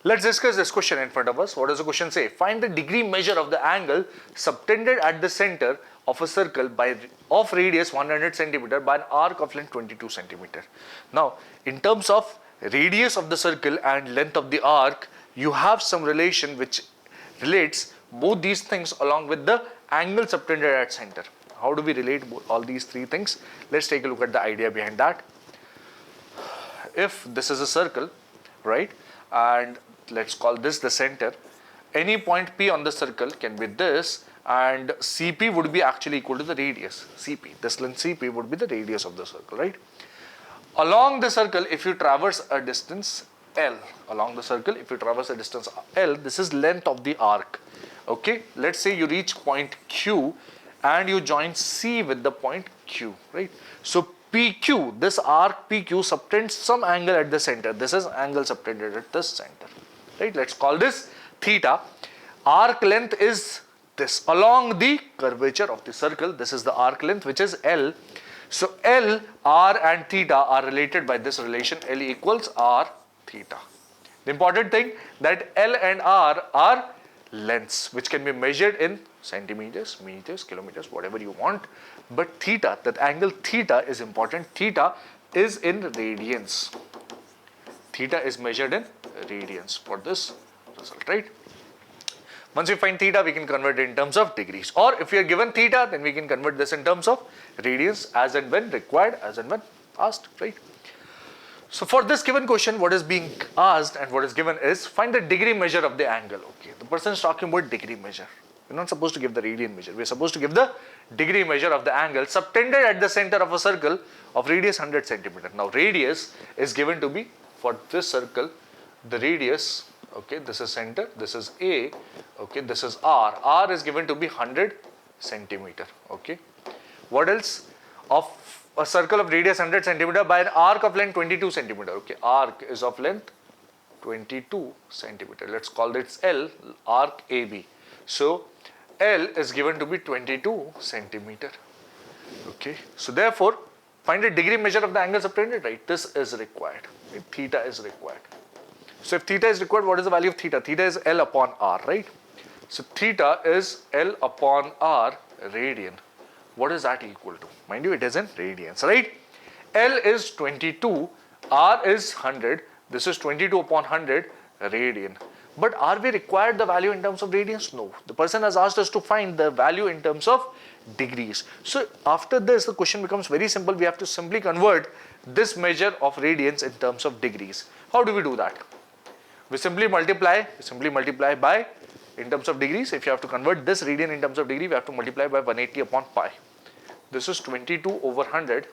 Let's discuss this question in front of us. What does the question say? Find the degree measure of the angle subtended at the center of a circle of radius 100 centimeter by an arc of length 22 centimeter. Now, in terms of radius of the circle and length of the arc, you have some relation which relates both these things along with the angle subtended at center. How do we relate all these three things? Let's take a look at the idea behind that. If this is a circle, right, and let's call this the center, any point P on the circle can be this, and CP would be actually equal to the radius CP. This length CP would be the radius of the circle, right? Along the circle, if you traverse a distance L, this is length of the arc. Okay, let's say you reach point Q and you join C with the point Q, right? So PQ, this arc PQ subtends some angle at the center. This is angle subtended at the center, right? Let's call this theta. Arc length is this along the curvature of the circle. This is the arc length, which is L. So L, R and theta are related by this relation L equals R theta. The important thing that L and R are lengths which can be measured in centimeters, meters, kilometers, whatever you want. But theta, that angle theta is important. Theta is in radians. Theta is measured in radians for this result, right? Once we find theta, we can convert it in terms of degrees. Or if we are given theta, then we can convert this in terms of radians as and when required, as and when asked, right? So for this given question, what is being asked and what is given is find the degree measure of the angle. Okay, the person is talking about degree measure. We're not supposed to give the radian measure. We're supposed to give the degree measure of the angle subtended at the center of a circle of radius 100 centimeter. Now radius is given to be, for this circle, the radius, okay, this is center, this is A, okay, this is R. R is given to be 100 centimeter, okay. What else? Of a circle of radius 100 centimeter by an arc of length 22 centimeter, okay. Arc is of length 22 centimeter. Let's call this L, arc AB. So L is given to be 22 centimeter. Okay. So therefore, find a degree measure of the angle subtended, right? This is required. Right? Theta is required. So if theta is required, what is the value of theta? Theta is L upon R, right? So theta is L upon R radian. What is that equal to? Mind you, it is in radians, right? L is 22, R is 100. This is 22 upon 100 radian. But are we required the value in terms of radians? No. The person has asked us to find the value in terms of degrees. So after this, the question becomes very simple. We have to simply convert this measure of radians in terms of degrees. How do we do that? We simply multiply by, in terms of degrees, if you have to convert this radian in terms of degree, we have to multiply by 180 upon pi. This is 22 over 100.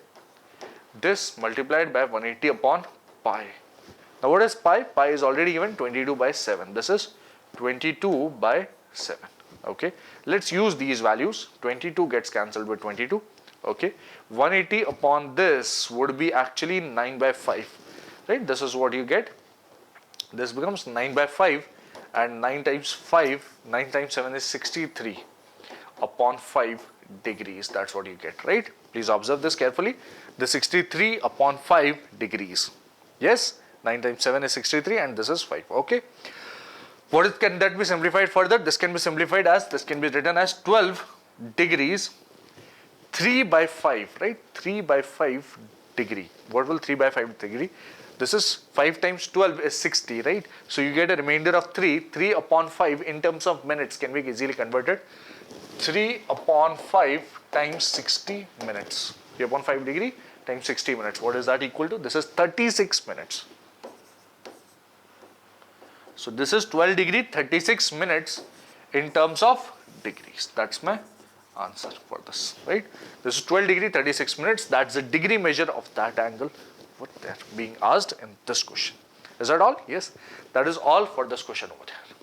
This multiplied by 180 upon pi. Now what is pi? Pi is already given 22 by 7. This is 22 by 7. Okay. Let's use these values. 22 gets cancelled with 22. Okay. 180 upon this would be actually 9 by 5. Right. This is what you get. This becomes 9 by 5, and 9 times 7 is 63 upon 5 degrees. That's what you get, right? Please observe this carefully. The 63 upon 5 degrees. Yes, 9 times 7 is 63 and this is 5. Okay. Can that be simplified further? This can be simplified as, this can be written as 12 degrees 3 by 5, right? 3 by 5 degree. What will 3 by 5 degree? This is 5 times 12 is 60, right? So you get a remainder of 3. 3 upon 5 in terms of minutes can be easily converted. 3 upon 5 times 60 minutes. 3 upon 5 degree times 60 minutes. What is that equal to? This is 36 minutes. So this is 12 degree 36 minutes in terms of degrees. That's my answer for this, right? This is 12 degree 36 minutes. That's the degree measure of that angle what they're being asked in this question. Is that all? Yes, that is all for this question over there.